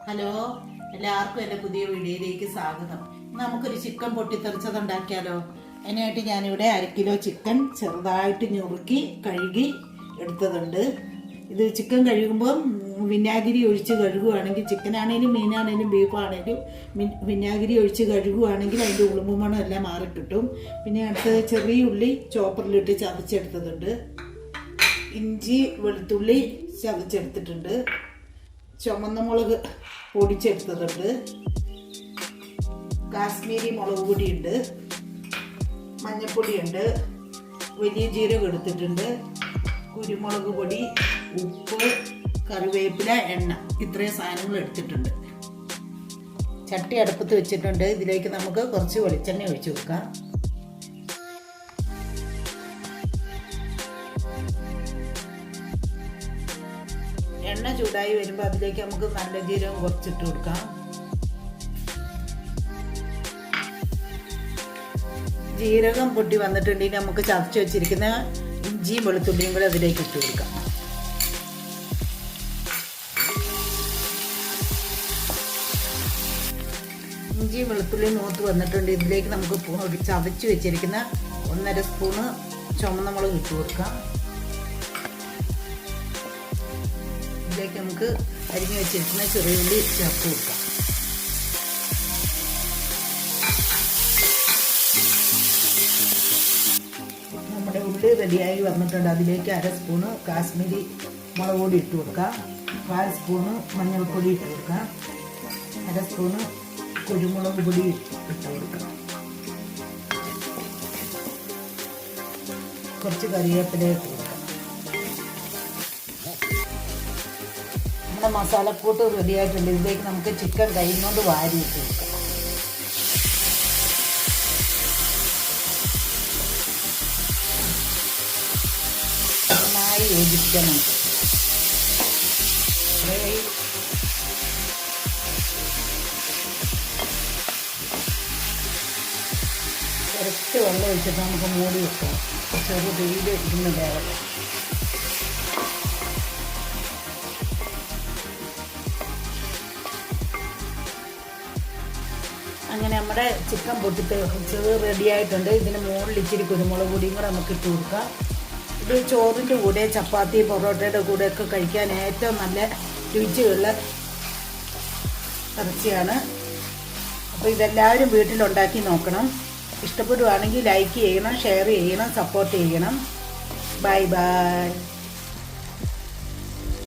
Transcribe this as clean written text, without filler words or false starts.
Hello, എല്ലാവർക്കും എൻ്റെ പുതിയ വീഡിയോയിലേക്ക് സ്വാഗതം. നമുക്കൊരു ചിക്കൻ പൊട്ടിത്തെറിച്ചത് ഉണ്ടാക്കിയാലോ? അതിനായിട്ട് ഞാനിവിടെ 1 കിലോ ചിക്കൻ ചെറുതായിട്ട് ഞുറുക്കി കഴുകി എടുത്തതുണ്ട്. ഇത് ചിക്കൻ കഴുകുമ്പോൾ വിനാഗിരി ഒഴിച്ച് കഴുകുകയാണെങ്കിൽ, ചിക്കനാണേലും മീനാണേലും ബീഫാണേലും വിനാഗിരി ഒഴിച്ച് കഴുകുകയാണെങ്കിൽ അതിൻ്റെ ഉളുമ്പുമണം എല്ലാം മാറിക്കിട്ടും. പിന്നെ അടുത്തത് ചെറിയ ഉള്ളി ചോപ്പറിലിട്ട് ചതച്ചെടുത്തതുണ്ട്. ഇഞ്ചി വെളുത്തുള്ളി ചതച്ചെടുത്തിട്ടുണ്ട്. ചുമന്ന മുളക് പൊടിച്ചെടുത്തതുണ്ട്. കാശ്മീരി മുളക് പൊടിയുണ്ട്. മഞ്ഞൾപ്പൊടിയുണ്ട്. വലിയ ജീരകം എടുത്തിട്ടുണ്ട്. കുരുമുളക് പൊടി, ഉപ്പ്, കറിവേപ്പില, എണ്ണ, ഇത്രയും സാധനങ്ങൾ എടുത്തിട്ടുണ്ട്. ചട്ടി അടുപ്പത്ത് വെച്ചിട്ടുണ്ട്. ഇതിലേക്ക് നമുക്ക് കുറച്ച് വെളിച്ചെണ്ണ ഒഴിച്ചു വെക്കാം. എണ്ണ ചൂടായി വരുമ്പോൾ അതിലേക്ക് നമുക്ക് നല്ല ജീരകം കുറച്ചിട്ട് കൊടുക്കാം. ജീരകം പൊട്ടി വന്നിട്ടുണ്ടെങ്കിൽ നമുക്ക് ചതച്ച് വെച്ചിരിക്കുന്ന ഇഞ്ചിയും വെളുത്തുള്ളിയും കൂടെ അതിലേക്ക് ഇട്ട് കൊടുക്കാം. ഇഞ്ചിയും വെളുത്തുള്ളിയും മൂത്ത് വന്നിട്ടുണ്ട്. ഇതിലേക്ക് നമുക്ക് ചതച്ച് വെച്ചിരിക്കുന്ന 1.5 സ്പൂണ് ചുമന്ന മുളക് ഇട്ട് കൊടുക്കാം. ഇതിലേക്ക് നമുക്ക് അരിഞ്ഞു വെച്ചിരിക്കുന്ന ചെറിയ ഉള്ളി ചേർത്ത് കൊടുക്കാം. നമ്മുടെ ഉള്ളി റെഡിയായി വന്നിട്ടുണ്ട്. അതിലേക്ക് 1/2 സ്പൂണ് കാശ്മീരി മുളക് പൊടി ഇട്ട് കൊടുക്കാം. 1/4 സ്പൂണ് മഞ്ഞൾപ്പൊടി ഇട്ട് കൊടുക്കാം. 1/2 സ്പൂണ് കുരുമുളക് പൊടി ഇട്ട് കൊടുക്കാം. കുറച്ച് കറിവേപ്പില ഇട്ട് കൊടുക്കാം. നമ്മുടെ മസാലക്കൂട്ട് റെഡി ആയിട്ടുണ്ട്. ഇതിലേക്ക് നമുക്ക് ചിക്കൻ കൈകൊണ്ട് വാരി ഇട്ട് കൊടുക്കാം. നന്നായി യോജിപ്പിക്കണം. കുറച്ച് വെള്ളം ഒഴിച്ചിട്ട് നമുക്ക് മൂടി വെക്കാം. ചെറു തീയിൽ ഇരുന്ന് വേവട്ടെ. അങ്ങനെ നമ്മുടെ ചിക്കൻ പൊട്ടിത്തെറിച്ചത് റെഡി ആയിട്ടുണ്ട്. ഇതിന് മുകളിൽ ഇച്ചിരി കുരുമുളക് പൊടിയും കൂടെ നമുക്ക് ഇട്ട് കൊടുക്കാം. ഇത് ചോറിൻ്റെ കൂടെ, ചപ്പാത്തി, പൊറോട്ടയുടെ കൂടെയൊക്കെ കഴിക്കാൻ ഏറ്റവും നല്ല രുചിയുള്ള ഇറച്ചിയാണ്. അപ്പോൾ ഇതെല്ലാവരും വീട്ടിലുണ്ടാക്കി നോക്കണം. ഇഷ്ടപ്പെടുവാണെങ്കിൽ ലൈക്ക് ചെയ്യണം, ഷെയർ ചെയ്യണം, സപ്പോർട്ട് ചെയ്യണം. Bye bye.